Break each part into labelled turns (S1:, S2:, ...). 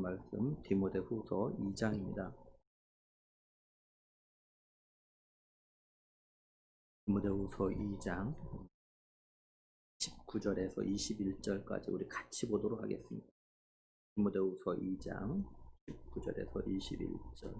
S1: 말씀 디모데후서 2장입니다. 디모데후서 2장 19절에서 21절까지 우리 같이 보도록 하겠습니다. 디모데후서 2장 19절에서 21절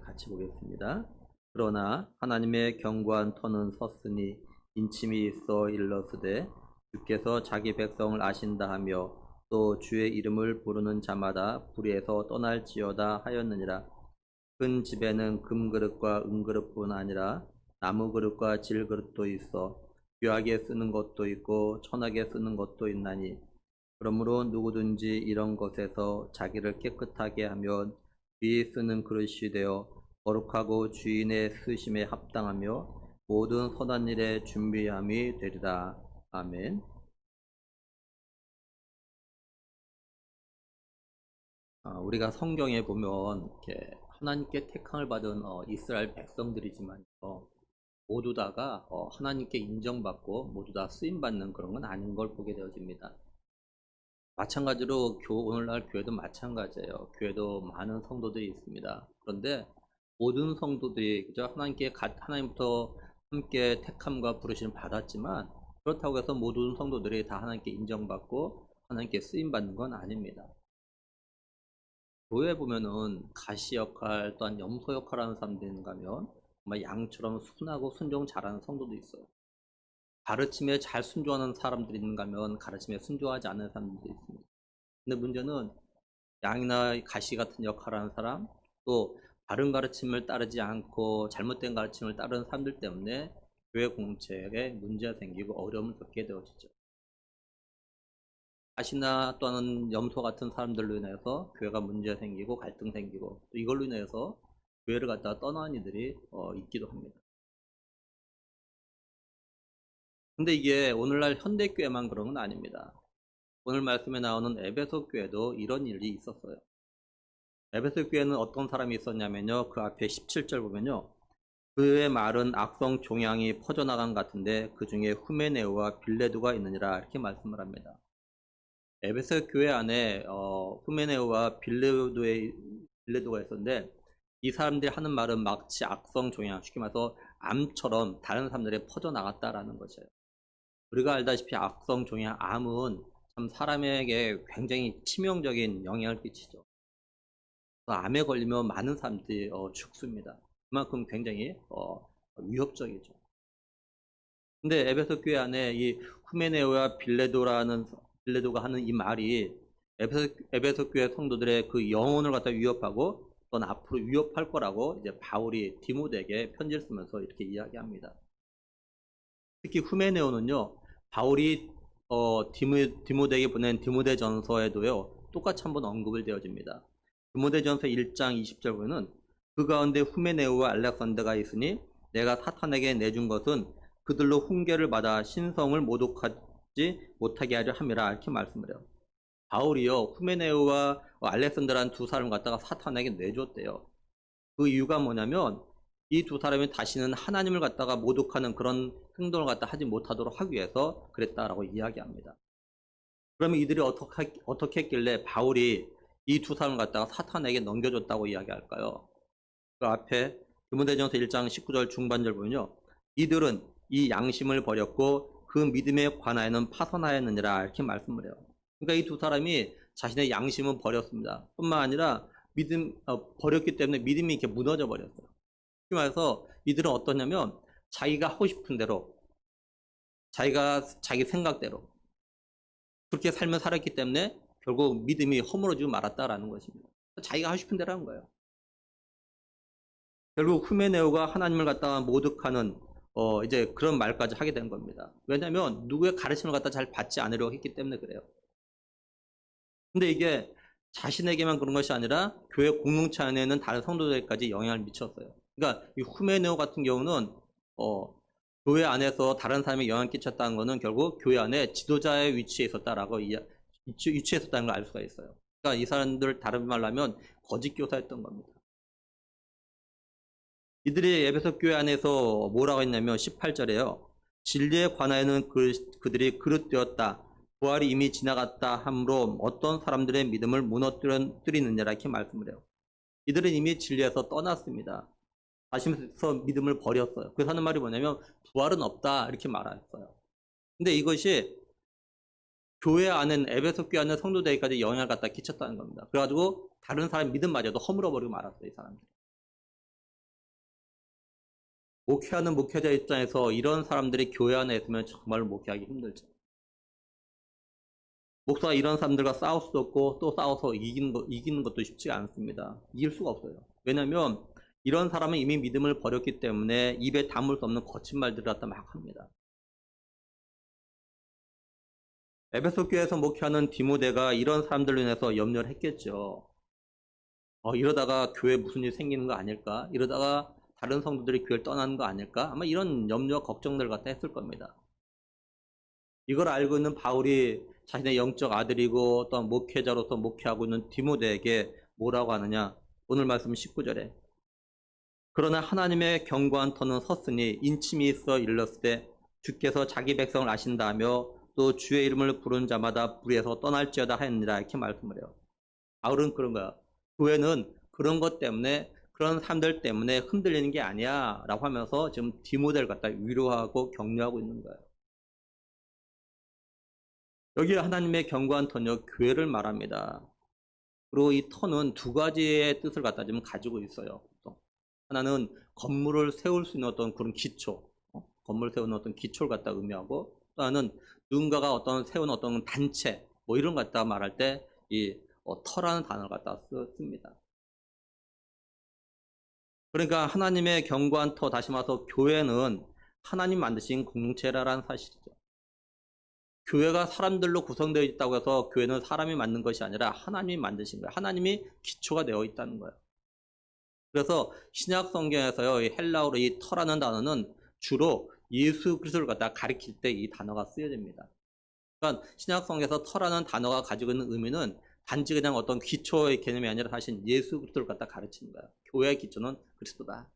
S1: 같이 보겠습니다. 그러나 하나님의 견고한 터는 섰으니 인침이 있어 일러스되 주께서 자기 백성을 아신다 하며 또 주의 이름을 부르는 자마다 불의에서 떠날지어다 하였느니라. 큰 집에는 금그릇과 은그릇뿐 아니라 나무그릇과 질그릇도 있어 귀하게 쓰는 것도 있고 천하게 쓰는 것도 있나니 그러므로 누구든지 이런 것에서 자기를 깨끗하게 하면 귀히 쓰는 그릇이 되어 거룩하고 주인의 쓰심에 합당하며 모든 선한 일에 준비함이 되리라. 아멘. 우리가 성경에 보면 이렇게 하나님께 택함을 받은 이스라엘 백성들이지만 모두 다가 하나님께 인정받고 모두 다 쓰임받는 그런 건 아닌 걸 보게 되어집니다. 마찬가지로 오늘날 교회도 마찬가지예요. 교회도 많은 성도들이 있습니다. 그런데 모든 성도들이 그저 하나님부터 함께 택함과 부르심을 받았지만 그렇다고 해서 모든 성도들이 다 하나님께 인정받고 하나님께 쓰임받는 건 아닙니다. 교회에 보면은 가시 역할 또한 염소 역할하는 사람들이 있는가 하면 정말 양처럼 순하고 순종 잘하는 성도도 있어요. 가르침에 잘 순종하는 사람들이 있는가 하면 가르침에 순종하지 않는 사람들도 있습니다. 근데 문제는 양이나 가시 같은 역할을 하는 사람, 또 바른 가르침을 따르지 않고 잘못된 가르침을 따르는 사람들 때문에 교회 공동체에 문제가 생기고 어려움을 겪게 되어지죠. 가시나 또는 염소 같은 사람들로 인해서 교회가 문제가 생기고 갈등 생기고 또 이걸로 인해서 교회를 갖다가 떠나는 이들이 있기도 합니다. 근데 이게 오늘날 현대교회만 그런 건 아닙니다. 오늘 말씀에 나오는 에베소 교회도 이런 일이 있었어요. 에베소 교회는 어떤 사람이 있었냐면요. 그 앞에 17절 보면요. 그의 말은 악성 종양이 퍼져나간 것 같은데 그 중에 후메네오와 빌레도가 있느니라 이렇게 말씀을 합니다. 에베소 교회 안에 후메네오와 빌레도가 있었는데 이 사람들이 하는 말은 마치 악성 종양, 쉽게 말해서 암처럼 다른 사람들에 퍼져나갔다라는 것이에요. 우리가 알다시피 악성 종양, 암은 참 사람에게 굉장히 치명적인 영향을 끼치죠. 암에 걸리면 많은 사람들이 죽습니다. 그만큼 굉장히 위협적이죠. 근데 에베소 교회 안에 이 후메네오와 빌레도가 하는 이 말이 에베소 교회 성도들의 그 영혼을 갖다 위협하고 또는 앞으로 위협할 거라고 이제 바울이 디모데에게 편지를 쓰면서 이렇게 이야기합니다. 특히 후메네오는요, 바울이 디모데에게 보낸 디모데전서에도요 똑같이 한번 언급을 되어집니다. 디모데전서 1장 20절 보면은 그 가운데 후메네오와 알렉산더가 있으니 내가 사탄에게 내준 것은 그들로 훈계를 받아 신성을 모독하지 못하게 하려 함이라 이렇게 말씀을 해요. 바울이요 후메네오와 알렉산더라는 두 사람을 갖다가 사탄에게 내줬대요. 그 이유가 뭐냐면 이 두 사람이 다시는 하나님을 갖다가 모독하는 그런 행동을 갖다 하지 못하도록 하기 위해서 그랬다라고 이야기합니다. 그러면 이들이 어떻게 했길래 바울이 이 두 사람을 갖다가 사탄에게 넘겨줬다고 이야기할까요? 그 앞에 디모데전서 1장 19절 중반절 보면요. 이들은 이 양심을 버렸고 그 믿음에 관하여는 파선하였느니라 이렇게 말씀을 해요. 그러니까 이 두 사람이 자신의 양심은 버렸습니다. 뿐만 아니라 버렸기 때문에 믿음이 이렇게 무너져 버렸어요. 그래서 이들은 어떠냐면 자기가 하고 싶은 대로 자기 생각대로 그렇게 삶을 살았기 때문에 결국 믿음이 허물어지고 말았다라는 것입니다. 자기가 하고 싶은 대로 한 거예요. 결국 후메네오가 하나님을 갖다가 모독하는 이제 그런 말까지 하게 된 겁니다. 왜냐하면 누구의 가르침을 갖다 잘 받지 않으려고 했기 때문에 그래요. 근데 이게 자신에게만 그런 것이 아니라 교회 공동체 안에 있는 다른 성도들에게까지 영향을 미쳤어요. 그러니까 이 후메네오 같은 경우는 교회 안에서 다른 사람에게 영향을 끼쳤다는 것은 결국 교회 안에 지도자의 위치에 있었다라고 위치에 있었다는 걸 알 수가 있어요. 그러니까 이 사람들 다른 말로 하면 거짓 교사였던 겁니다. 이들이 에베소 교회 안에서 뭐라고 했냐면 18절에요. 진리에 관하여는 그들이 그릇되었다. 부활이 이미 지나갔다 하므로 어떤 사람들의 믿음을 무너뜨리느냐라 이렇게 말씀을 해요. 이들은 이미 진리에서 떠났습니다. 다시면서 믿음을 버렸어요. 그래서 하는 말이 뭐냐면 부활은 없다 이렇게 말했어요. 근데 이것이 교회 안에 에베소 교회 안에 성도들에게까지 영향을 갖다 끼쳤다는 겁니다. 그래가지고 다른 사람 믿음마저도 허물어버리고 말았어요. 이 사람들. 목회하는 목회자 입장에서 이런 사람들이 교회 안에 있으면 정말 목회하기 힘들죠. 목사가 이런 사람들과 싸울 수도 없고 또 싸워서 이기는 것도 쉽지 않습니다. 이길 수가 없어요. 왜냐하면 이런 사람은 이미 믿음을 버렸기 때문에 입에 담을 수 없는 거친 말들을 갖다 막 합니다. 에베소 교회에서 목회하는 디모데가 이런 사람들로 인해서 염려를 했겠죠. 이러다가 교회에 무슨 일이 생기는 거 아닐까? 이러다가 다른 성도들이 교회를 떠나는 거 아닐까? 아마 이런 염려와 걱정들 갖다 했을 겁니다. 이걸 알고 있는 바울이 자신의 영적 아들이고 또 목회자로서 목회하고 있는 디모데에게 뭐라고 하느냐? 오늘 말씀 19절에 그러나 하나님의 견고한 터는 섰으니 인침이 있어 일렀을 때 주께서 자기 백성을 아신다며 또 주의 이름을 부른 자마다 불에서 떠날지어다 하였느니라 이렇게 말씀을 해요. 바울은 그런 거야. 교회는 그런 것 때문에 그런 사람들 때문에 흔들리는 게 아니야 라고 하면서 지금 디모데를 갖다 위로하고 격려하고 있는 거예요. 여기 하나님의 견고한 터는 교회를 말합니다. 그리고 이 터는 두 가지의 뜻을 갖다 지금 가지고 있어요. 하나는 건물을 세울 수 있는 어떤 그런 기초, 건물을 세우는 어떤 기초를 갖다 의미하고 또 하나는 누군가가 세운 어떤 단체 뭐 이런 거 갖다 말할 때 이 터라는 단어를 갖다 씁니다. 그러니까 하나님의 견고한 터, 다시 말해서 교회는 하나님 만드신 공동체라는 사실이죠. 교회가 사람들로 구성되어 있다고 해서 교회는 사람이 만든 것이 아니라 하나님이 만드신 거예요. 하나님이 기초가 되어 있다는 거예요. 그래서 신약 성경에서요, 이 헬라어로 이 터라는 단어는 주로 예수 그리스도를 갖다 가리킬 때 이 단어가 쓰여집니다. 그러니까 신약 성경에서 터라는 단어가 가지고 있는 의미는 단지 그냥 어떤 기초의 개념이 아니라 사실 예수 그리스도를 갖다 가르치는 거예요. 교회의 기초는 그리스도다.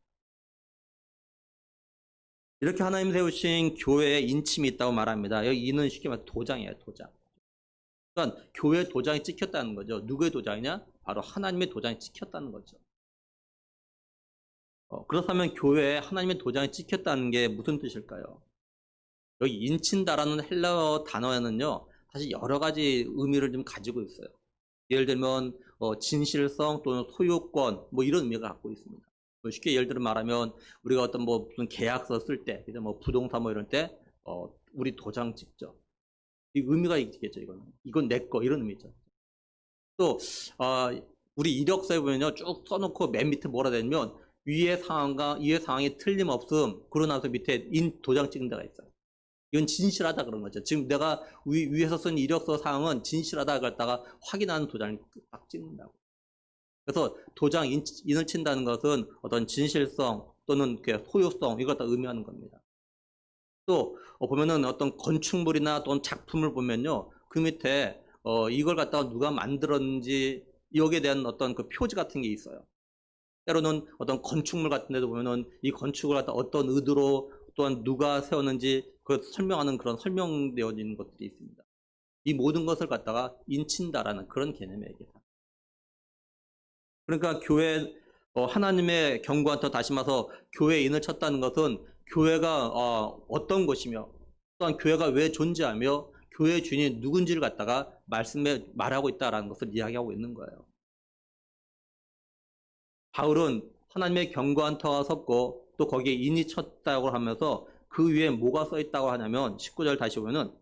S1: 이렇게 하나님 세우신 교회에 인침이 있다고 말합니다. 여기 이는 쉽게 말해 도장이에요, 도장. 그러니까 교회 도장이 찍혔다는 거죠. 누구의 도장이냐? 바로 하나님의 도장이 찍혔다는 거죠. 그렇다면 교회에 하나님의 도장이 찍혔다는 게 무슨 뜻일까요? 여기 인친다라는 헬라어 단어에는요, 사실 여러 가지 의미를 좀 가지고 있어요. 예를 들면 진실성 또는 소유권 뭐 이런 의미가 갖고 있습니다. 쉽게 예를 들어 말하면 우리가 어떤 무슨 계약서 쓸 때, 뭐 부동산 뭐 이런 때 우리 도장 찍죠. 이 의미가 있겠죠. 이건 내 거 이런 의미죠. 또 우리 이력서에 보면요, 쭉 써놓고 맨 밑에 뭐라 되냐면 위의 상황이 틀림없음. 그러고 나서 밑에 도장 찍은 데가 있어요. 이건 진실하다 그런 거죠. 지금 내가 위에서 쓴 이력서 사항은 진실하다 그랬다가 확인하는 도장을 딱 찍는다고. 그래서 도장 인을 친다는 것은 어떤 진실성 또는 소유성 이걸 다 의미하는 겁니다. 또 보면은 어떤 건축물이나 또는 작품을 보면요, 그 밑에 이걸 갖다가 누가 만들었는지 여기에 대한 어떤 그 표지 같은 게 있어요. 때로는 어떤 건축물 같은 데도 보면은 이 건축을 갖다 어떤 의도로 또한 누가 세웠는지 그걸 설명하는 그런 설명되어 있는 것들이 있습니다. 이 모든 것을 갖다가 인친다라는 그런 개념이에요. 그러니까 교회 하나님의 견고한 터, 다시 말해서 교회에 인을 쳤다는 것은 교회가 어떤 것이며 또한 교회가 왜 존재하며 교회의 주인이 누군지를 갖다가 말하고 있다는 것을 이야기하고 있는 거예요. 바울은 하나님의 견고한 터가 섰고 또 거기에 인이 쳤다고 하면서 그 위에 뭐가 써 있다고 하냐면 19절 다시 보면은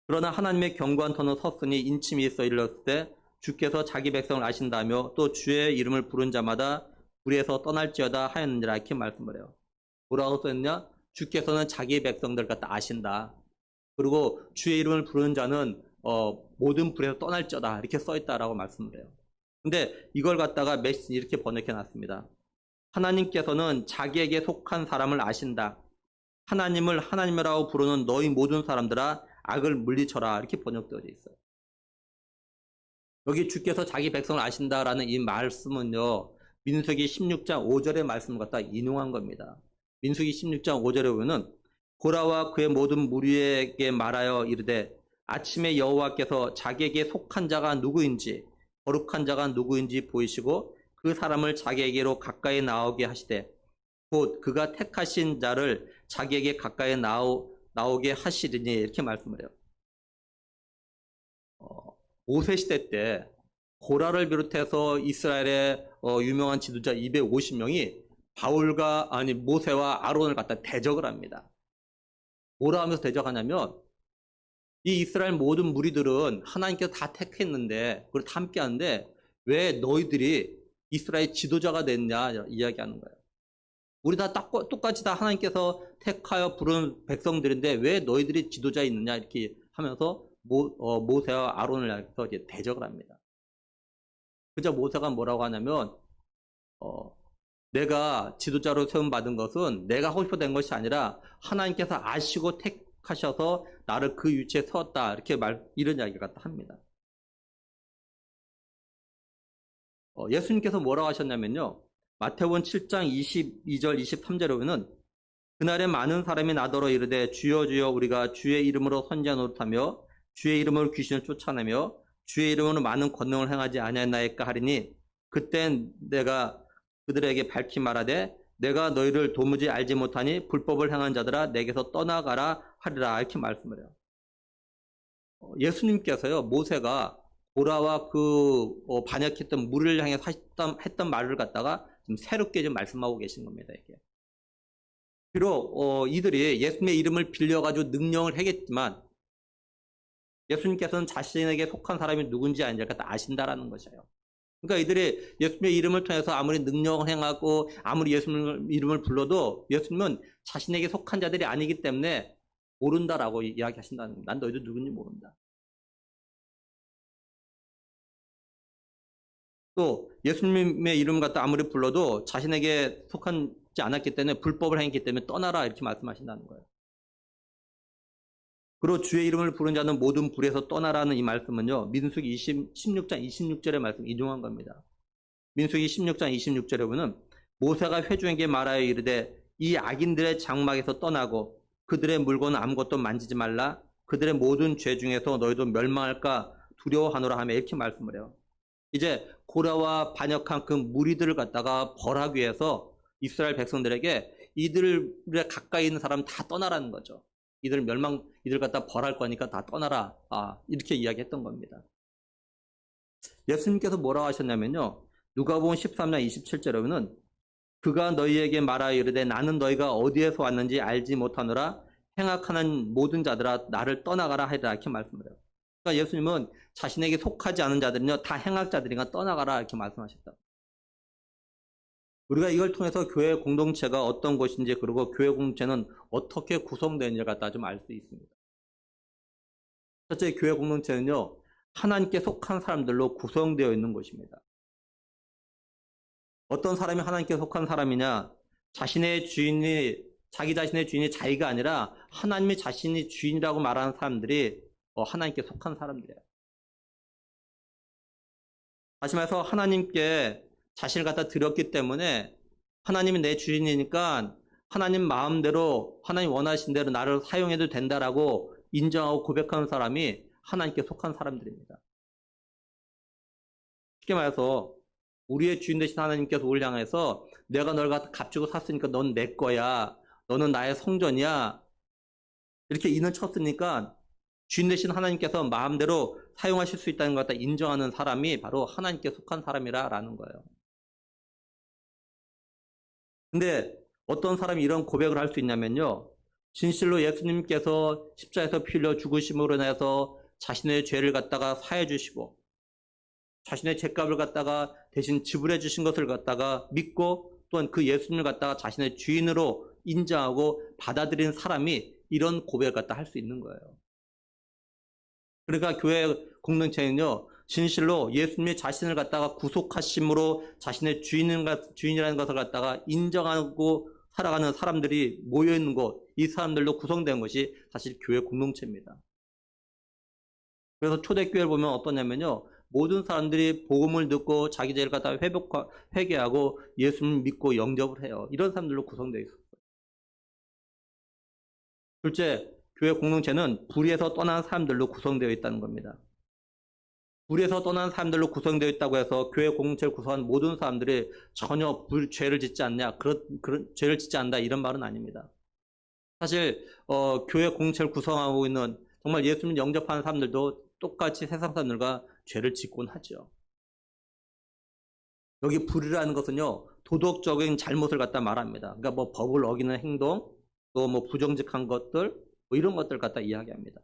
S1: 그러나 하나님의 견고한 터는 섰으니 인침이 있어 일렀을 때 주께서 자기 백성을 아신다며 또 주의 이름을 부른 자마다 불에서 떠날지어다 하였느니라 이렇게 말씀을 해요. 뭐라고 써있냐? 주께서는 자기 백성들 갖다 아신다. 그리고 주의 이름을 부르는 자는 모든 불에서 떠날지어다 이렇게 써있다라고 말씀을 해요. 근데 이걸 갖다가 메시지 이렇게 번역해 놨습니다. 하나님께서는 자기에게 속한 사람을 아신다. 하나님을 하나님이라고 부르는 너희 모든 사람들아 악을 물리쳐라 이렇게 번역되어 있어요. 여기 주께서 자기 백성을 아신다라는 이 말씀은요, 민수기 16장 5절의 말씀을 갖다 인용한 겁니다. 민수기 16장 5절에 보면은 고라와 그의 모든 무리에게 말하여 이르되 아침에 여호와께서 자기에게 속한 자가 누구인지 거룩한 자가 누구인지 보이시고 그 사람을 자기에게로 가까이 나오게 하시되 곧 그가 택하신 자를 자기에게 가까이 나오게 하시리니 이렇게 말씀을 해요. 모세 시대 때 고라를 비롯해서 이스라엘의 유명한 지도자 250명이 모세와 아론을 갖다 대적을 합니다. 뭐라 하면서 대적하냐면 이 이스라엘 모든 무리들은 하나님께서 다 택했는데 그걸 다 함께 하는데 왜 너희들이 이스라엘 지도자가 됐냐 이야기하는 거예요. 우리 다 똑같이 다 하나님께서 택하여 부른 백성들인데 왜 너희들이 지도자에 있느냐 이렇게 하면서 모세와 아론을 향해서 이제 대적을 합니다. 그저 모세가 뭐라고 하냐면 내가 지도자로 세움받은 것은 내가 하고 싶어 된 것이 아니라 하나님께서 아시고 택하셔서 나를 그 위치에 세웠다 이렇게 이런 이야기를 갖다 합니다. 예수님께서 뭐라고 하셨냐면요. 마태복음 7장 22절 23절에 보면은 그날에 많은 사람이 나더러 이르되 주여 주여 우리가 주의 이름으로 선지자 노릇하며 주의 이름으로 귀신을 쫓아내며 주의 이름으로 많은 권능을 행하지 아니하였나이까 하리니 그땐 내가 그들에게 밝히 말하되 내가 너희를 도무지 알지 못하니 불법을 행한 자들아 내게서 떠나가라 하리라 이렇게 말씀을 해요. 예수님께서요 모세가 고라와 그 반역했던 무리를 향해 했던 말을 갖다가 좀 새롭게 좀 말씀하고 계신 겁니다. 이게. 비록 이들이 예수님의 이름을 빌려가지고 능력을 하겠지만 예수님께서는 자신에게 속한 사람이 누군지 아닌지 다 아신다라는 것이에요. 그러니까 이들이 예수님의 이름을 통해서 아무리 능력을 행하고 아무리 예수님 이름을 불러도 예수님은 자신에게 속한 자들이 아니기 때문에 모른다라고 이야기하신다는 겁니다. 난 너희들 누군지 모른다. 또 예수님의 이름 갖다 아무리 불러도 자신에게 속하지 않았기 때문에 불법을 행했기 때문에 떠나라 이렇게 말씀하신다는 거예요. 그리고 주의 이름을 부른 자는 모든 불에서 떠나라는 이 말씀은요. 민수기 16장 26절의 말씀 인용한 겁니다. 민수기 16장 26절에 보면 모세가 회중에게 말하여 이르되 이 악인들의 장막에서 떠나고 그들의 물건은 아무것도 만지지 말라. 그들의 모든 죄 중에서 너희도 멸망할까 두려워하노라 하며 이렇게 말씀을 해요. 이제 고라와 반역한 그 무리들을 갖다가 벌하기 위해서 이스라엘 백성들에게 이들에 가까이 있는 사람 다 떠나라는 거죠. 이들 갖다 벌할 거니까 다 떠나라. 이렇게 이야기했던 겁니다. 예수님께서 뭐라고 하셨냐면요. 누가복음 13장 27절에 보면 그가 너희에게 말하여 이르되 나는 너희가 어디에서 왔는지 알지 못하노라. 행악하는 모든 자들아 나를 떠나가라 하리라 이렇게 말씀을 해요. 그러니까 예수님은 자신에게 속하지 않은 자들은요 다 행악자들이니까 떠나가라 이렇게 말씀하셨다. 우리가 이걸 통해서 교회 공동체가 어떤 것인지 그리고 교회 공동체는 어떻게 구성되는지를 갖다 좀 알 수 있습니다. 첫째, 교회 공동체는요 하나님께 속한 사람들로 구성되어 있는 것입니다. 어떤 사람이 하나님께 속한 사람이냐? 자기 자신의 주인이 자기가 아니라 하나님이 자신이 주인이라고 말하는 사람들이 하나님께 속한 사람들이에요. 다시 말해서 하나님께 자신을 갖다 드렸기 때문에 하나님이 내 주인이니까 하나님 마음대로 하나님 원하신 대로 나를 사용해도 된다라고 인정하고 고백하는 사람이 하나님께 속한 사람들입니다. 쉽게 말해서 우리의 주인 되신 하나님께서 우리를 향해서 내가 널 갖다 값주고 샀으니까 넌 내 거야. 너는 나의 성전이야. 이렇게 인을 쳤으니까 주인 되신 하나님께서 마음대로 사용하실 수 있다는 것 같다 인정하는 사람이 바로 하나님께 속한 사람이라는 거예요. 근데 어떤 사람이 이런 고백을 할 수 있냐면요. 진실로 예수님께서 십자가에서 피 흘려 죽으심으로 인해서 자신의 죄를 갖다가 사해 주시고 자신의 죄값을 갖다가 대신 지불해 주신 것을 갖다가 믿고 또한 그 예수님을 갖다가 자신의 주인으로 인정하고 받아들인 사람이 이런 고백을 갖다 할 수 있는 거예요. 그러니까 교회 공동체는요, 진실로 예수님이 자신을 갖다가 구속하심으로 자신의 주인이라는 것을 갖다가 인정하고 살아가는 사람들이 모여있는 곳, 이 사람들로 구성된 것이 사실 교회 공동체입니다. 그래서 초대교회를 보면 어떠냐면요, 모든 사람들이 복음을 듣고 자기 죄를 갖다가 회개하고 예수님을 믿고 영접을 해요. 이런 사람들로 구성되어 있어요. 둘째, 교회 공동체는 불의에서 떠난 사람들로 구성되어 있다는 겁니다. 불의에서 떠난 사람들로 구성되어 있다고 해서 교회 공동체를 구성한 모든 사람들이 전혀 죄를 짓지 않냐, 그런 죄를 짓지 않는다 이런 말은 아닙니다. 사실 교회 공동체를 구성하고 있는 정말 예수님 영접하는 사람들도 똑같이 세상 사람들과 죄를 짓곤 하죠. 여기 불의라는 것은요, 도덕적인 잘못을 갖다 말합니다. 그러니까 뭐 법을 어기는 행동, 또 뭐 부정직한 것들, 뭐 이런 것들 갖다 이야기합니다.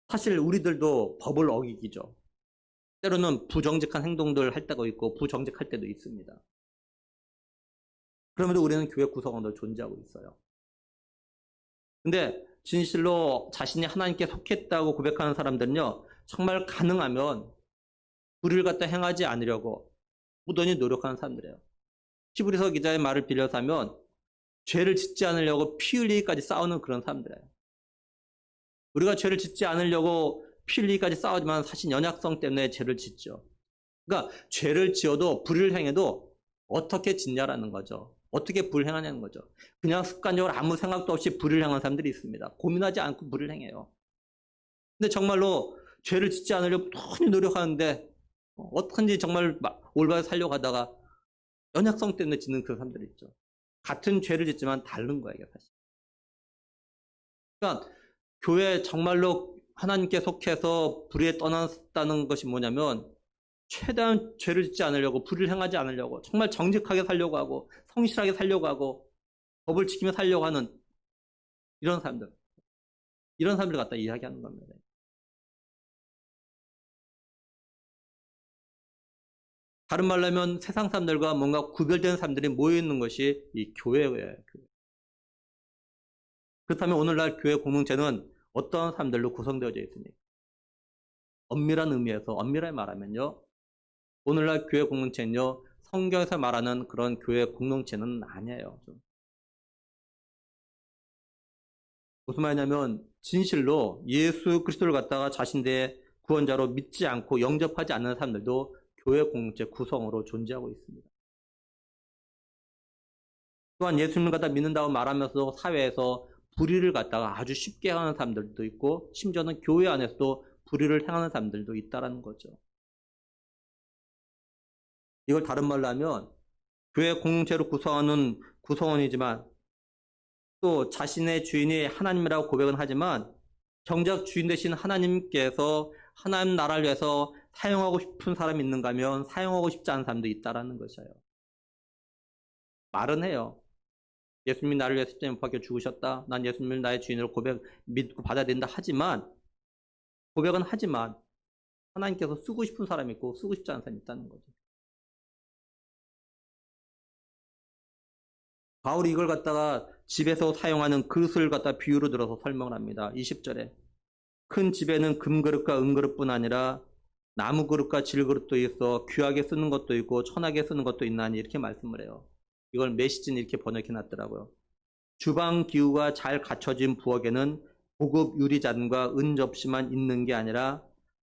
S1: 사실 우리들도 법을 어기기죠. 때로는 부정직한 행동들 할 때가 있고 부정직할 때도 있습니다. 그럼에도 우리는 교회 구성원으로 존재하고 있어요. 근데 진실로 자신이 하나님께 속했다고 고백하는 사람들은요, 정말 가능하면 불의를 갖다 행하지 않으려고 무던히 노력하는 사람들이에요. 히브리서 기자의 말을 빌려서 하면 죄를 짓지 않으려고 피 흘리기까지 싸우는 그런 사람들이에요. 우리가 죄를 짓지 않으려고 피 흘리기까지 싸우지만 사실 연약성 때문에 죄를 짓죠. 그러니까 죄를 지어도 불의를 행해도 어떻게 짓냐라는 거죠. 어떻게 불을 행하냐는 거죠. 그냥 습관적으로 아무 생각도 없이 불을 행하는 사람들이 있습니다. 고민하지 않고 불을 행해요. 근데 정말로 죄를 짓지 않으려고 많이 노력하는데 어떻게든지 정말 올바르게 살려고 하다가 연약성 때문에 짓는 그런 사람들이 있죠. 같은 죄를 짓지만 다른 거예요, 사실. 그러니까 교회 정말로 하나님께 속해서 불의에 떠났다는 것이 뭐냐면 최대한 죄를 짓지 않으려고, 불의를 행하지 않으려고, 정말 정직하게 살려고 하고 성실하게 살려고 하고 법을 지키며 살려고 하는 이런 사람들 갖다 이야기하는 겁니다. 다른 말로 하면 세상 사람들과 뭔가 구별된 사람들이 모여있는 것이 이 교회예요. 그렇다면 오늘날 교회 공동체는 어떤 사람들로 구성되어져 있습니까? 엄밀한 의미에서, 엄밀하게 말하면요, 오늘날 교회 공동체는요, 성경에서 말하는 그런 교회 공동체는 아니에요. 무슨 말이냐면 진실로 예수 그리스도를 갖다가 자신의 구원자로 믿지 않고 영접하지 않는 사람들도 교회 공동체 구성으로 존재하고 있습니다. 또한 예수님을 갖다 믿는다고 말하면서 사회에서 불의를 갖다가 아주 쉽게 하는 사람들도 있고 심지어는 교회 안에서도 불의를 행하는 사람들도 있다는 거죠. 이걸 다른 말로 하면 교회 공동체로 구성하는 구성원이지만 또 자신의 주인이 하나님이라고 고백은 하지만 정작 주인 되신 하나님께서 하나님 나라를 위해서 사용하고 싶은 사람이 있는가 하면 사용하고 싶지 않은 사람도 있다는 것이에요. 말은 해요. 예수님이 나를 위해서 십자가에 못 박혀 죽으셨다. 난 예수님을 나의 주인으로 믿고 받아야 된다. 고백은 하지만 하나님께서 쓰고 싶은 사람이 있고 쓰고 싶지 않은 사람이 있다는 거죠. 바울이 이걸 갖다가 집에서 사용하는 그릇을 갖다 비유로 들어서 설명을 합니다. 20절에 큰 집에는 금그릇과 은그릇뿐 아니라 나무그릇과 질그릇도 있어 귀하게 쓰는 것도 있고 천하게 쓰는 것도 있나니 이렇게 말씀을 해요. 이걸 메시지는 이렇게 번역해 놨더라고요. 주방 기구가 잘 갖춰진 부엌에는 고급 유리잔과 은접시만 있는 게 아니라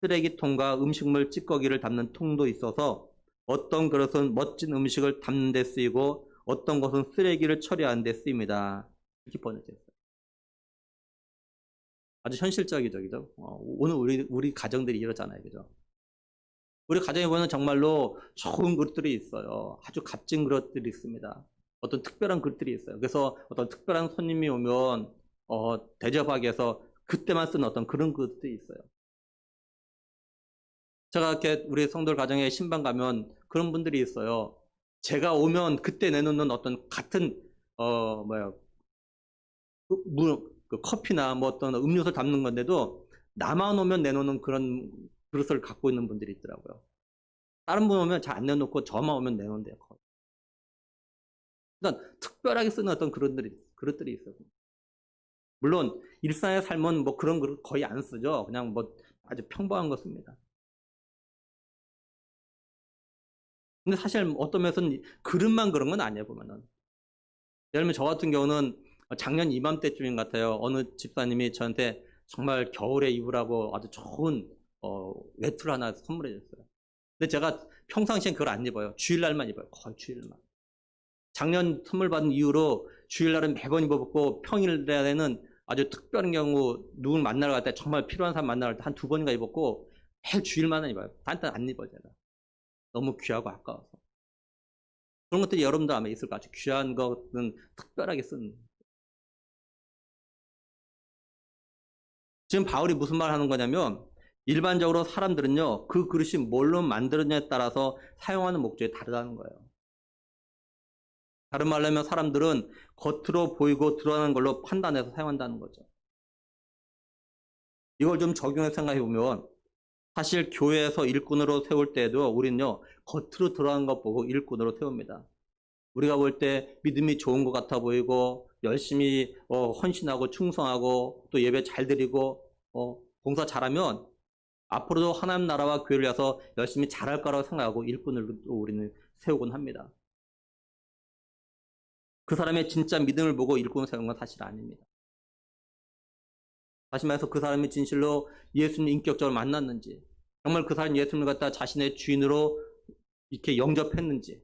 S1: 쓰레기통과 음식물 찌꺼기를 담는 통도 있어서 어떤 그릇은 멋진 음식을 담는 데 쓰이고 어떤 것은 쓰레기를 처리하는 데 쓰입니다. 이렇게 번역됐어요. 아주 현실적이죠, 그죠? 오늘 우리 가정들이 이러잖아요, 그죠? 우리 가정에 보면 정말로 좋은 그릇들이 있어요. 아주 값진 그릇들이 있습니다. 어떤 특별한 그릇들이 있어요. 그래서 어떤 특별한 손님이 오면 대접하기 위해서 그때만 쓰는 어떤 그런 그릇들이 있어요. 제가 이렇게 우리 성도들 가정에 신방 가면 그런 분들이 있어요. 제가 오면 그때 내놓는 어떤 같은 그 커피나 뭐 어떤 음료수 담는 건데도 나만 오면 내놓는 그런 그릇을 갖고 있는 분들이 있더라고요. 다른 분 오면 잘 안 내놓고 저만 오면 내놓는데요. 그러니까 특별하게 쓰는 어떤 그릇들이 있어요. 물론 일상의 삶은 뭐 그런 그릇 거의 안 쓰죠. 그냥 뭐 아주 평범한 거 씁니다. 근데 사실 어떤 면에서는 그릇만 그런 건 아니에요, 보면은. 예를 들면 저 같은 경우는 작년 이맘때쯤인 것 같아요. 어느 집사님이 저한테 정말 겨울에 입으라고 아주 좋은 외투를 하나 선물해 줬어요. 근데 제가 평상시엔 그걸 안 입어요. 주일날만 입어요. 거의 주일날. 작년 선물 받은 이후로 주일날은 매번 입어봤고 평일날에는 아주 특별한 경우 누굴 만나러 갈 때 정말 필요한 사람 만나러 갈 때 한 2번인가 입었고 매일 주일마다 입어요. 다른 때는 안 입어요. 제가. 너무 귀하고 아까워서. 그런 것들이 여러분도 아마 있을 것 같아요. 귀한 것은 특별하게 쓰는. 지금 바울이 무슨 말 하는 거냐면 일반적으로 사람들은요. 그 그릇이 뭘로 만들었냐에 따라서 사용하는 목적이 다르다는 거예요. 다른 말로 하면 사람들은 겉으로 보이고 드러나는 걸로 판단해서 사용한다는 거죠. 이걸 좀 적용해서 생각해 보면 사실 교회에서 일꾼으로 세울 때에도 우리는요. 겉으로 드러나는 것 보고 일꾼으로 세웁니다. 우리가 볼 때 믿음이 좋은 것 같아 보이고 열심히 헌신하고 충성하고 또 예배 잘 드리고 봉사 잘하면 앞으로도 하나님 나라와 교회를 위해서 열심히 잘할 거라고 생각하고 일꾼을 우리는 세우곤 합니다. 그 사람의 진짜 믿음을 보고 일꾼을 세우는 건 사실 아닙니다. 다시 말해서 그 사람이 진실로 예수님 인격적으로 만났는지 정말 그 사람이 예수님을 갖다 자신의 주인으로 이렇게 영접했는지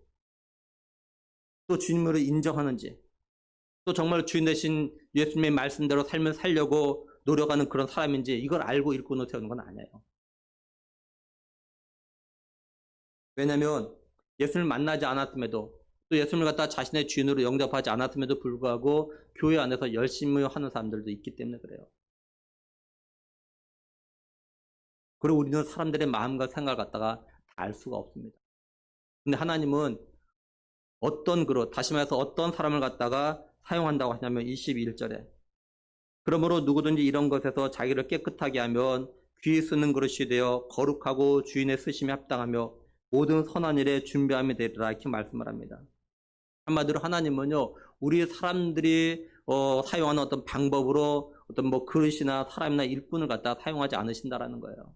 S1: 또 주님으로 인정하는지 또 정말 주인 대신 예수님의 말씀대로 삶을 살려고 노력하는 그런 사람인지 이걸 알고 일꾼으로 세우는 건 아니에요. 왜냐하면 예수님을 만나지 않았음에도 또 예수님을 갖다 자신의 주인으로 영접하지 않았음에도 불구하고 교회 안에서 열심히 하는 사람들도 있기 때문에 그래요. 그리고 우리는 사람들의 마음과 생각을 갖다가 다 알 수가 없습니다. 근데 하나님은 어떤 그릇, 다시 말해서 어떤 사람을 갖다가 사용한다고 하냐면 21절에 그러므로 누구든지 이런 것에서 자기를 깨끗하게 하면 귀히 쓰는 그릇이 되어 거룩하고 주인의 쓰심에 합당하며 모든 선한 일에 준비함이 되리라 이렇게 말씀을 합니다. 한마디로 하나님은요 우리 사람들이 사용하는 어떤 방법으로 어떤 뭐 그릇이나 사람이나 일꾼을 갖다가 사용하지 않으신다라는 거예요.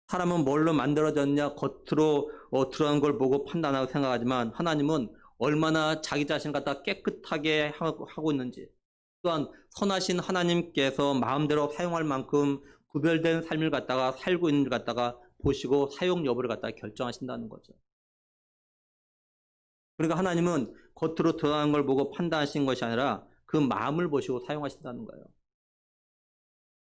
S1: 사람은 뭘로 만들어졌냐 겉으로 드러난 걸 보고 판단하고 생각하지만 하나님은 얼마나 자기 자신을 갖다 깨끗하게 하고 있는지 또한 선하신 하나님께서 마음대로 사용할 만큼 구별된 삶을 갖다가 살고 있는 걸 갖다가 보시고 사용 여부를 갖다가 결정하신다는 거죠. 그러니까 하나님은 겉으로 드러나는 걸 보고 판단하신 것이 아니라 그 마음을 보시고 사용하신다는 거예요.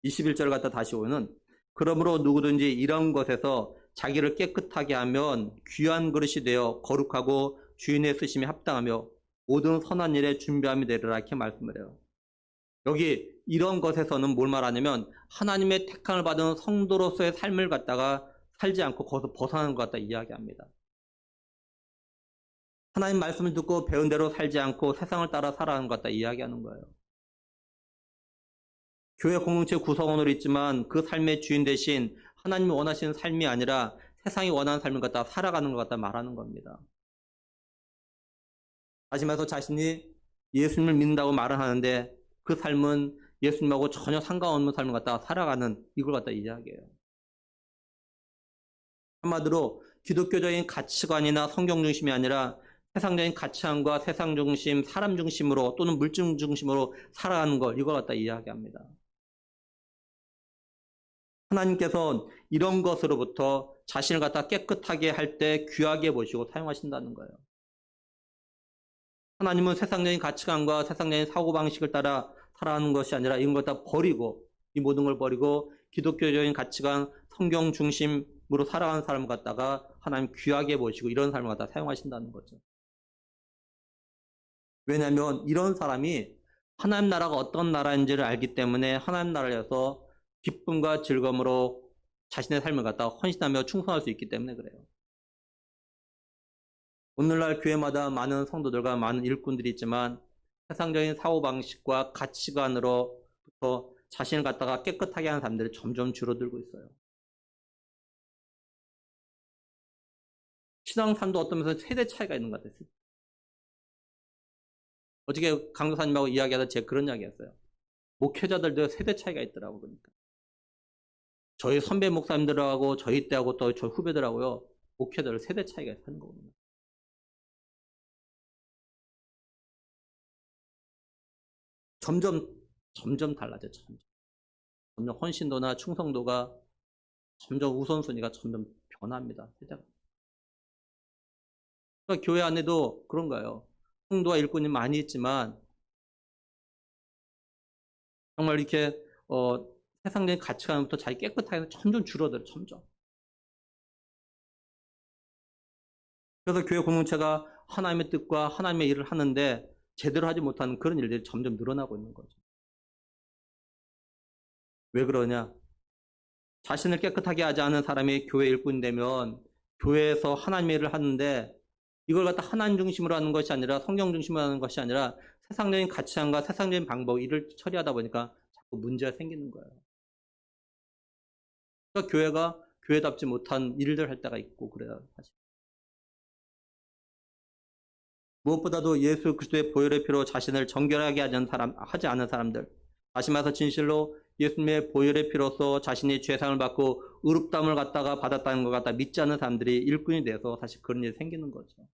S1: 21절 갖다 다시 오면 그러므로 누구든지 이런 것에서 자기를 깨끗하게 하면 귀한 그릇이 되어 거룩하고 주인의 쓰심에 합당하며 모든 선한 일에 준비함이 되리라 이렇게 말씀을 해요. 여기 이런 것에서는 뭘 말하냐면 하나님의 택함을 받은 성도로서의 삶을 갖다가 살지 않고 거기서 벗어나는 것 같다 이야기합니다. 하나님 말씀을 듣고 배운 대로 살지 않고 세상을 따라 살아가는 것 같다 이야기하는 거예요. 교회 공동체 구성원으로 있지만 그 삶의 주인 대신 하나님이 원하시는 삶이 아니라 세상이 원하는 삶을 갖다 살아가는 것 같다 말하는 겁니다. 다시 말해서 자신이 예수님을 믿는다고 말을 하는데 그 삶은 예수님하고 전혀 상관없는 삶을 갖다 살아가는 이걸 갖다 이야기해요. 한마디로 기독교적인 가치관이나 성경 중심이 아니라 세상적인 가치관과 세상 중심, 사람 중심으로 또는 물질 중심으로 살아가는 걸 이걸 갖다 이야기합니다. 하나님께서 이런 것으로부터 자신을 갖다 깨끗하게 할 때 귀하게 보시고 사용하신다는 거예요. 하나님은 세상적인 가치관과 세상적인 사고방식을 따라 살아가는 것이 아니라 이런 걸 다 버리고 이 모든 걸 버리고 기독교적인 가치관, 성경 중심으로 살아가는 사람을 갖다가 하나님 귀하게 보시고 이런 삶을 갖다 사용하신다는 거죠. 왜냐하면 이런 사람이 하나님 나라가 어떤 나라인지를 알기 때문에 하나님 나라를 위해서 기쁨과 즐거움으로 자신의 삶을 갖다가 헌신하며 충성할 수 있기 때문에 그래요. 오늘날 교회마다 많은 성도들과 많은 일꾼들이 있지만 세상적인 사고방식과 가치관으로부터 자신을 갖다가 깨끗하게 하는 사람들이 점점 줄어들고 있어요. 신앙삶도 어떤 면에서 세대 차이가 있는 것 같아요. 어저께 강도사님하고 이야기하다 제가 그런 이야기 했어요. 목회자들도 세대 차이가 있더라고요. 그러니까. 저희 선배 목사님들하고 저희 때하고 또 저희 후배들하고요. 목회자들 세대 차이가 있는 거거든요. 점점 달라져요. 점점 헌신도나 충성도가 점점 우선순위가 점점 변합니다. 세대가. 그러니까 교회 안에도 그런 거예요. 성도와 일꾼이 많이 있지만 정말 이렇게 세상적인 가치관부터 자기 깨끗하게 해서 점점 줄어들어요. 점점. 그래서 교회 공동체가 하나님의 뜻과 하나님의 일을 하는데 제대로 하지 못하는 그런 일들이 점점 늘어나고 있는 거죠. 왜 그러냐? 자신을 깨끗하게 하지 않은 사람이 교회 일꾼이 되면 교회에서 하나님의 일을 하는데 이걸 갖다 하나님 중심으로 하는 것이 아니라 성경 중심으로 하는 것이 아니라 세상적인 가치관과 세상적인 방법 일을 처리하다 보니까 자꾸 문제가 생기는 거예요. 그러니까 교회가 교회답지 못한 일들 할 때가 있고 그래요. 사실. 무엇보다도 예수 그리스도의 보혈의 피로 자신을 정결하게 하지 않은 사람들, 다시 말해서 진실로 예수님의 보혈의 피로서 자신이 죄상을 받고 의롭다함을 갖다가 받았다는 것 갖다 믿지 않는 사람들이 일꾼이 돼서 사실 그런 일이 생기는 거죠.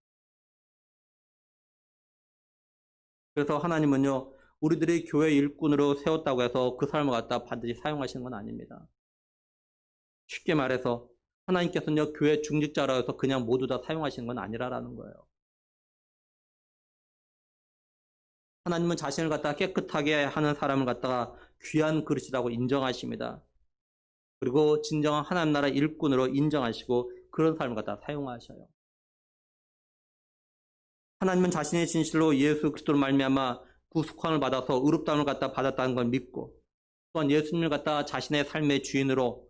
S1: 그래서 하나님은요, 우리들이 교회 일꾼으로 세웠다고 해서 그 사람을 갖다 반드시 사용하시는 건 아닙니다. 쉽게 말해서 하나님께서는요, 교회 중직자라 해서 그냥 모두 다 사용하시는 건 아니라라는 거예요. 하나님은 자신을 갖다가 깨끗하게 하는 사람을 갖다가 귀한 그릇이라고 인정하십니다. 그리고 진정한 하나님 나라 일꾼으로 인정하시고 그런 사람을 갖다가 사용하셔요. 하나님은 자신의 진실로 예수 그리스도로 말미암아 구속함을 받아서 의롭다함을 갖다 받았다는 걸 믿고 또한 예수님을 갖다 자신의 삶의 주인으로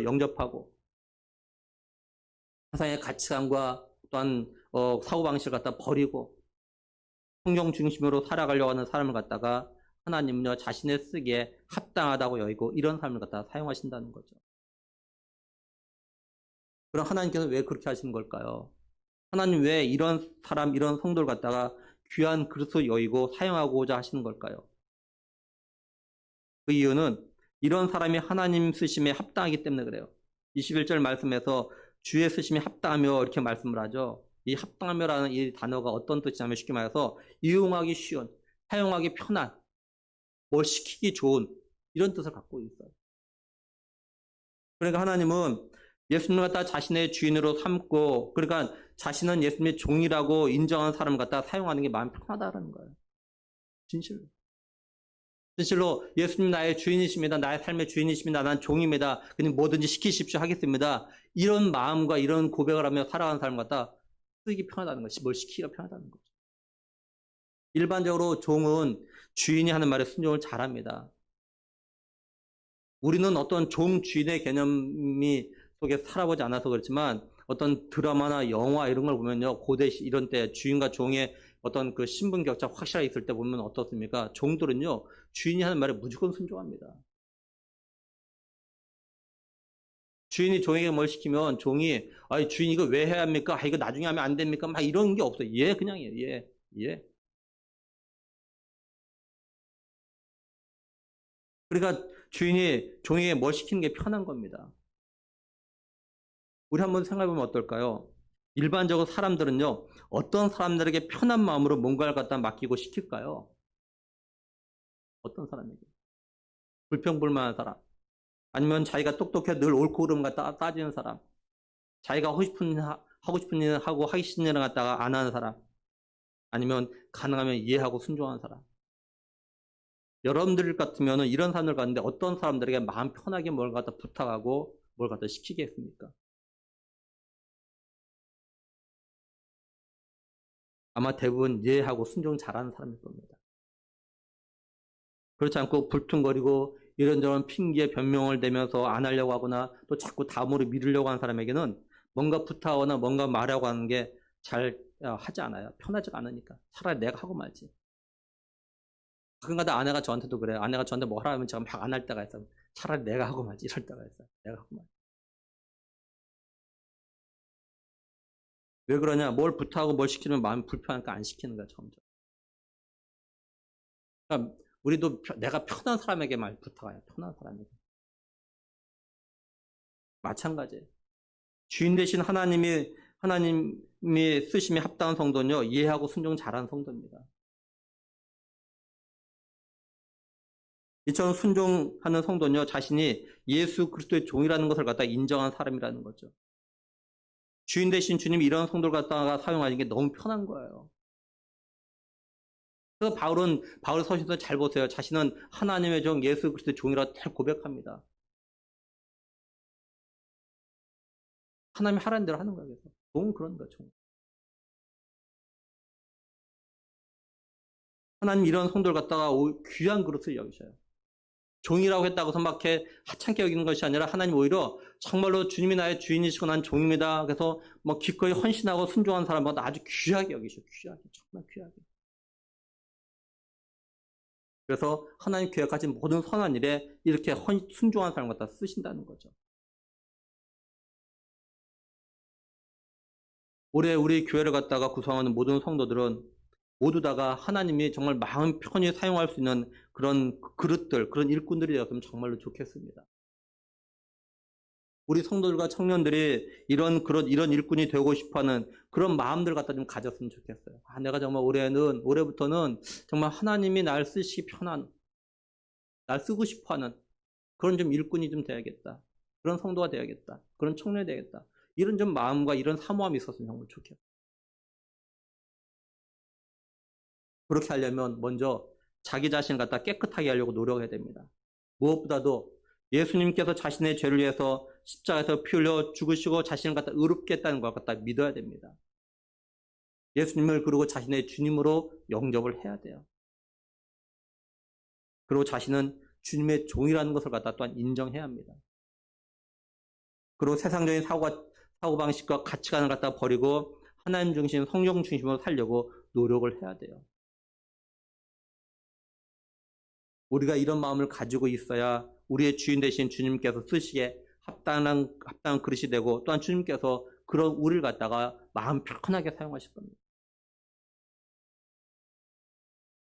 S1: 영접하고 세상의 가치관과 또한 사고방식을 갖다 버리고 성경 중심으로 살아가려고 하는 사람을 갖다가 하나님은요 자신의 쓰기에 합당하다고 여기고 이런 사람을 갖다가 사용하신다는 거죠. 그럼 하나님께서 왜 그렇게 하시는 걸까요? 하나님 왜 이런 사람, 이런 성도를 갖다가 귀한 그릇으로 여기고 사용하고자 하시는 걸까요? 그 이유는 이런 사람이 하나님 쓰심에 합당하기 때문에 그래요. 21절 말씀에서 주의 쓰심에 합당하며 이렇게 말씀을 하죠. 이 합당하며라는 이 단어가 어떤 뜻이냐면 쉽게 말해서 이용하기 쉬운, 사용하기 편한, 뭘 시키기 좋은 이런 뜻을 갖고 있어요. 그러니까 하나님은 예수님을 갖다 자신의 주인으로 삼고 그러니까 자신은 예수님의 종이라고 인정하는 사람을 갖다 사용하는 게 마음 편하다라는 거예요. 진실로. 진실로 예수님 나의 주인이십니다. 나의 삶의 주인이십니다. 난 종입니다. 그냥 뭐든지 시키십시오 하겠습니다. 이런 마음과 이런 고백을 하며 살아가는 사람 갖다 쓰기 편하다는 것이 뭘 시키기가 편하다는 거죠. 일반적으로 종은 주인이 하는 말에 순종을 잘합니다. 우리는 어떤 종 주인의 개념이 속에 살아보지 않아서 그렇지만 어떤 드라마나 영화 이런 걸 보면요. 고대 이런 때 주인과 종의 어떤 그 신분 격차 확실하게 있을 때 보면 어떻습니까? 종들은요. 주인이 하는 말에 무조건 순종합니다. 주인이 종에게 뭘 시키면 종이 주인 이거 왜 해야 합니까? 이거 나중에 하면 안 됩니까? 막 이런 게 없어요. 예 그냥이에요. 예. 그러니까 주인이 종에게 뭘 시키는 게 편한 겁니다. 우리 한번 생각해보면 어떨까요? 일반적으로 사람들은요, 어떤 사람들에게 편한 마음으로 뭔가를 갖다 맡기고 시킬까요? 어떤 사람에게? 불평불만한 사람. 아니면 자기가 똑똑해 늘 옳고 그름 갖다가 따지는 사람. 자기가 하고 싶은 일 하고 하기 싫은 일을 갖다가 안 하는 사람. 아니면 가능하면 이해하고 순종하는 사람. 여러분들 같으면 이런 사람들 같은데 어떤 사람들에게 마음 편하게 뭘 갖다 부탁하고 뭘 갖다 시키겠습니까? 아마 대부분 이해하고 순종 잘하는 사람일 겁니다. 그렇지 않고 불퉁거리고 이런저런 핑계에 변명을 대면서 안 하려고 하거나 또 자꾸 다음으로 미루려고 하는 사람에게는 뭔가 부탁하거나 뭔가 말하고 하는 게 잘 하지 않아요. 편하지가 않으니까. 차라리 내가 하고 말지. 가끔가다 아내가 저한테도 그래요. 아내가 저한테 뭐 하라 하면 제가 막 안 할 때가 있어요. 차라리 내가 하고 말지 이럴 때가 있어요. 내가 하고 말지. 왜 그러냐? 뭘 부탁하고 뭘 시키면 마음이 불편하니까 안 시키는 거야, 점점. 그러니까 우리도 내가 편한 사람에게 말 부탁해요. 편한 사람에게. 마찬가지예요. 주인 대신 하나님이 쓰심에 합당한 성도는요, 이해하고 순종 잘하는 성도입니다. 이처럼 순종하는 성도는요, 자신이 예수 그리스도의 종이라는 것을 갖다 인정한 사람이라는 거죠. 주인 대신 주님이 이런 성도를 갖다가 사용하는 게 너무 편한 거예요. 그래서 바울 서신에서 잘 보세요. 자신은 하나님의 종 예수 그리스도의 종이라고 잘 고백합니다. 하나님이 하라는 대로 하는 거예요. 그래서 종은 그런 거예요. 종. 하나님 이런 성도를 갖다가 귀한 그릇을 여기셔요. 종이라고 했다고 해서 막 이렇게 하찮게 여기는 것이 아니라 하나님 오히려 정말로 주님이 나의 주인이시고 난 종입니다. 그래서 뭐 기꺼이 헌신하고 순종한 사람보다 아주 귀하게 여기셔. 귀하게. 정말 귀하게. 그래서 하나님 계획하신 모든 선한 일에 이렇게 순종한 사람 갖다 쓰신다는 거죠. 올해 우리 교회를 갖다가 구성하는 모든 성도들은 모두 다가 하나님이 정말 마음 편히 사용할 수 있는 그런 그릇들, 그런 일꾼들이 되었으면 정말로 좋겠습니다. 우리 성도들과 청년들이 이런 일꾼이 되고 싶어하는 그런 마음들 갖다 좀 가졌으면 좋겠어요. 내가 정말 올해부터는 정말 하나님이 날 쓰시기 편한, 날 쓰고 싶어하는 그런 좀 일꾼이 좀 돼야겠다. 그런 성도가 돼야겠다. 그런 청년이 돼야겠다. 이런 좀 마음과 이런 사모함이 있었으면 정말 좋겠어요. 그렇게 하려면 먼저 자기 자신을 갖다 깨끗하게 하려고 노력해야 됩니다. 무엇보다도 예수님께서 자신의 죄를 위해서 십자가에서 피 흘려 죽으시고 자신을 갖다 의롭게 했다는 걸 갖다 믿어야 됩니다. 예수님을 그리고 자신의 주님으로 영접을 해야 돼요. 그리고 자신은 주님의 종이라는 것을 갖다 또한 인정해야 합니다. 그리고 세상적인 사고방식과 가치관을 갖다 버리고 하나님 중심, 성령 중심으로 살려고 노력을 해야 돼요. 우리가 이런 마음을 가지고 있어야 우리의 주인 되신 주님께서 쓰시기에 합당한 그릇이 되고 또한 주님께서 그런 우리를 갖다가 마음 편하게 사용하실 겁니다.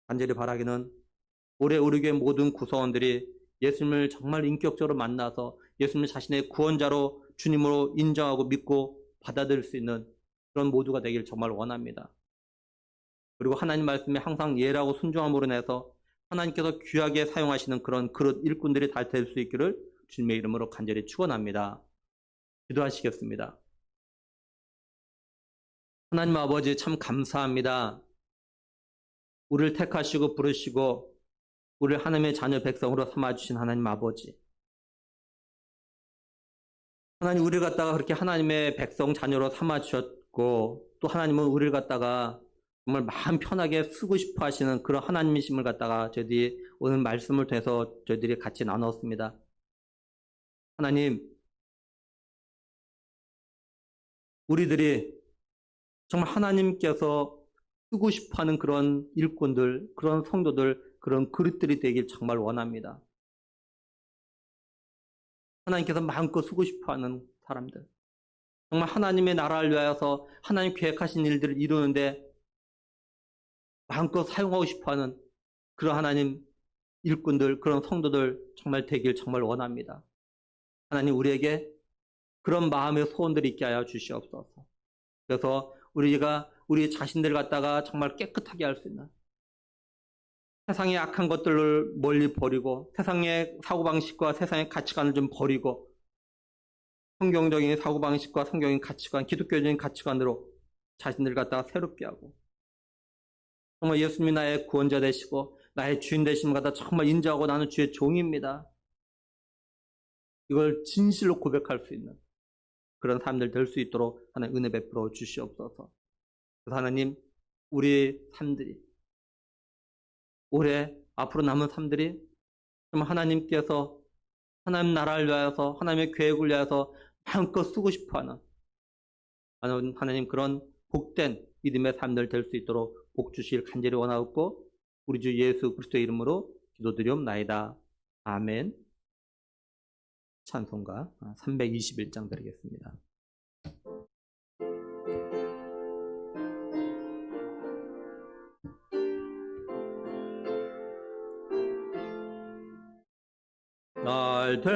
S1: 간절히 바라기는 올해 우리 교회 모든 구성원들이 예수님을 정말 인격적으로 만나서 예수님을 자신의 구원자로 주님으로 인정하고 믿고 받아들일 수 있는 그런 모두가 되길 정말 원합니다. 그리고 하나님 말씀에 항상 예라고 순종함으로 인해서 하나님께서 귀하게 사용하시는 그런 그릇 일꾼들이 다 될 수 있기를 주님의 이름으로 간절히 축원합니다. 기도하시겠습니다. 하나님 아버지 참 감사합니다. 우리를 택하시고 부르시고 우리를 하나님의 자녀 백성으로 삼아주신 하나님 아버지. 하나님 우리를 갖다가 그렇게 하나님의 백성 자녀로 삼아주셨고 또 하나님은 우리를 갖다가 정말 마음 편하게 쓰고 싶어 하시는 그런 하나님이심을 갖다가 저희들이 오늘 말씀을 통해서 저희들이 같이 나눴습니다. 하나님, 우리들이 정말 하나님께서 쓰고 싶어 하는 그런 일꾼들, 그런 성도들, 그런 그릇들이 되길 정말 원합니다. 하나님께서 마음껏 쓰고 싶어 하는 사람들. 정말 하나님의 나라를 위하여서 하나님 계획하신 일들을 이루는데 마음껏 사용하고 싶어하는 그런 하나님 일꾼들, 그런 성도들 정말 되길 정말 원합니다. 하나님 우리에게 그런 마음의 소원들이 있게 하여 주시옵소서. 그래서 우리가 우리 자신들을 갖다가 정말 깨끗하게 할 수 있는 세상의 악한 것들을 멀리 버리고 세상의 사고방식과 세상의 가치관을 좀 버리고 성경적인 사고방식과 성경적인 가치관, 기독교적인 가치관으로 자신들을 갖다가 새롭게 하고 정말 예수님이 나의 구원자 되시고 나의 주인 되심을 갖다 정말 인정하고 나는 주의 종입니다. 이걸 진실로 고백할 수 있는 그런 사람들 될 수 있도록 하나님 은혜 베풀어 주시옵소서. 그래서 하나님 우리 삶들이 올해 앞으로 남은 삶들이 정말 하나님께서 하나님 나라를 위하여서 하나님의 계획을 위하여서 마음껏 쓰고 싶어하는 하나님 그런 복된 믿음의 삶들 될 수 있도록 복 주실 간절히 원하옵고 우리 주 예수 그리스도의 이름으로 기도드리옵나이다. 아멘. 찬송가 321장 드리겠습니다. 날